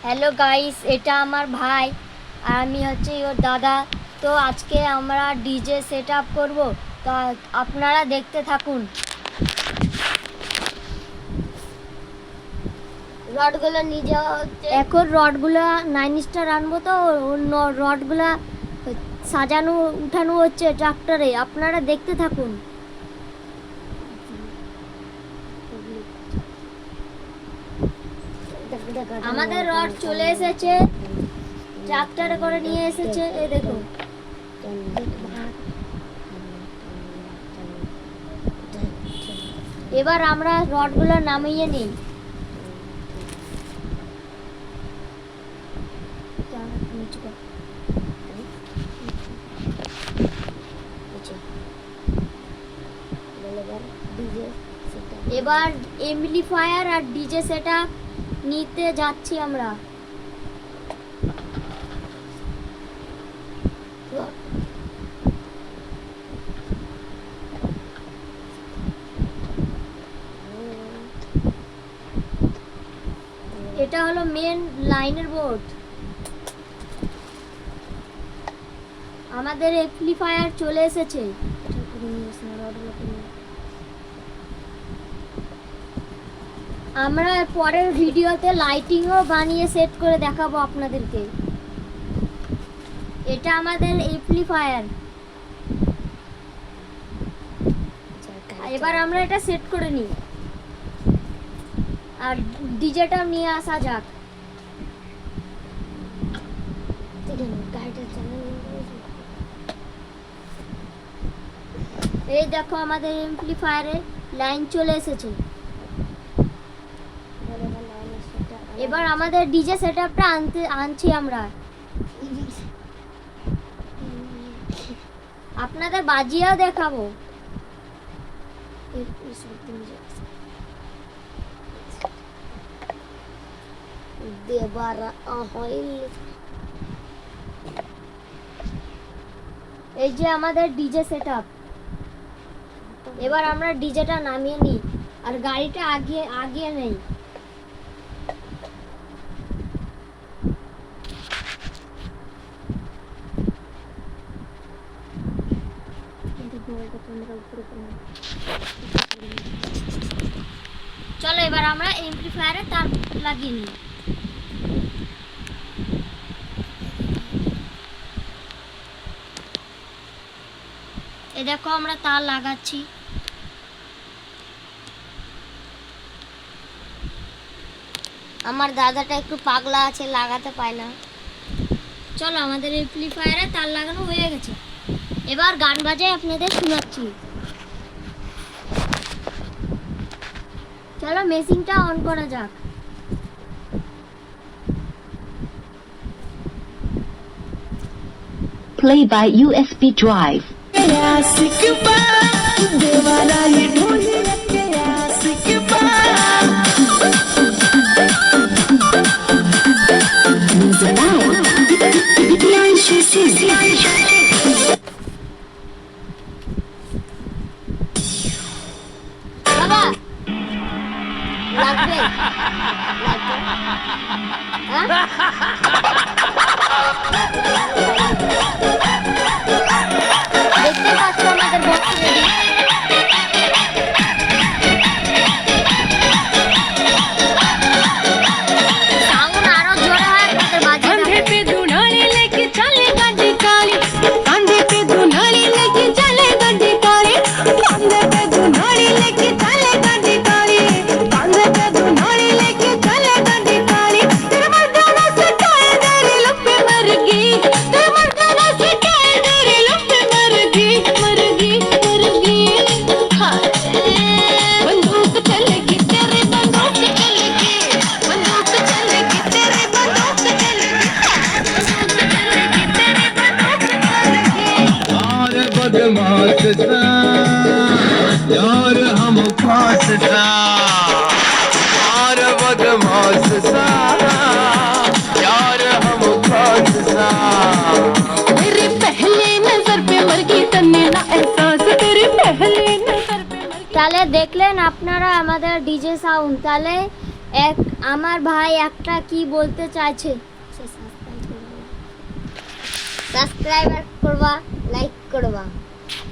Hello guys, এটা আমার ভাই আর আমি হচ্ছে ওর দাদা। তো আজকে আমরা ডিজে সেট আপ করবো, তো আপনারা দেখতে থাকুন। রডগুলো নিয়ে যাওয়া হচ্ছে। এখন রডগুলো 9 স্টার আনবো, তো রডগুলো সাজানো উঠানো হচ্ছে ট্রাক্টরে। আপনারা দেখতে থাকুন। আমাদের রড চলে এসেছে, ট্রাক্টরে করে নিয়ে এসেছে। এই দেখুন, এবার আমরা রডগুলো নামিয়ে নিই। এবার এমপ্লিফায়ার আর ডিজে সেটআপ নিতে যাচ্ছি আমরা। এটা হলো মেন লাইনের বোর্ড। আমাদের এমপ্লিফায়ার চলে এসেছে। আমরা পরের ভিডিওতে লাইটিংও বানিয়ে সেট করে দেখাবো আপনাদেরকে। এটা আমাদের এমপ্লিফায়ার। এবার আমরা এটা সেট করে নিই আর ডিজেটা নিয়ে আসা যাক। এই দেখো, আমাদের এমপ্লিফায়ারে লাইন চলে এসেছে। এবার আমাদের ডিজে সেটআপটা আনছি আমরা। আপনাদের বাজিয়েও দেখাবো। এই যে আমাদের ডিজে সেটআপ। এবার আমরা ডিজেটা নামিয়ে নিই আর গাড়িটা আগিয়ে নেই। চলো এবার আমরা এমপ্লিফায়ারে তার লাগিয়ে নিই। এই দেখো, আমরা তার লাগাচ্ছি। আমার দাদাটা একটু পাগলা আছে, লাগাতে পায় না। চলো, আমাদের এমপ্লিফায়ারে তার লাগানো হয়ে গেছে। এবার গান বাজায় আপনাদের শোনাচ্ছি। চলো মেশিনটা অন করা যাক। Play by USB drive. বাবা লাগবে, দেখতে পাচ্ছ আমাদের বক্স রেডি। সাউন্ড আরো জোরে হয়, আপনাদের বাজিয়ে कंधे पे दुनाली लेके चले गड्डी काली, कंधे पे दुनाली लेके चले गड्डी काली, कंधे पे दुनाली लेके चले गड्डी काली, कंधे पे दुनाली लेके चले गड्डी काली। तेरे मर्दाना से टाल तेरे लब पे मरगी, तेरे मर्दाना से टाल तेरे लब पे मरगी, मरगी मरगी। हाय बंदूक चलेगी तेरे, बंदूक चलेगी, बंदूक चलेगी तेरे, बंदूक चलेगी। यार बदमाश सा, यार हम खास सा, यार बदमाश सा, यार हम खास सा। तेरी पहली नजर पे मर गई तन्ने ना एहसास, तेरी पहली नजर पे मर गई। তাহলে দেখলেন আপনারা আমাদের ডিজে সাউন্ড। তাহলে আমার ভাই একটা কি বলতে চাইছে, সাবস্ক্রাইবার করবা, লাইক করবা।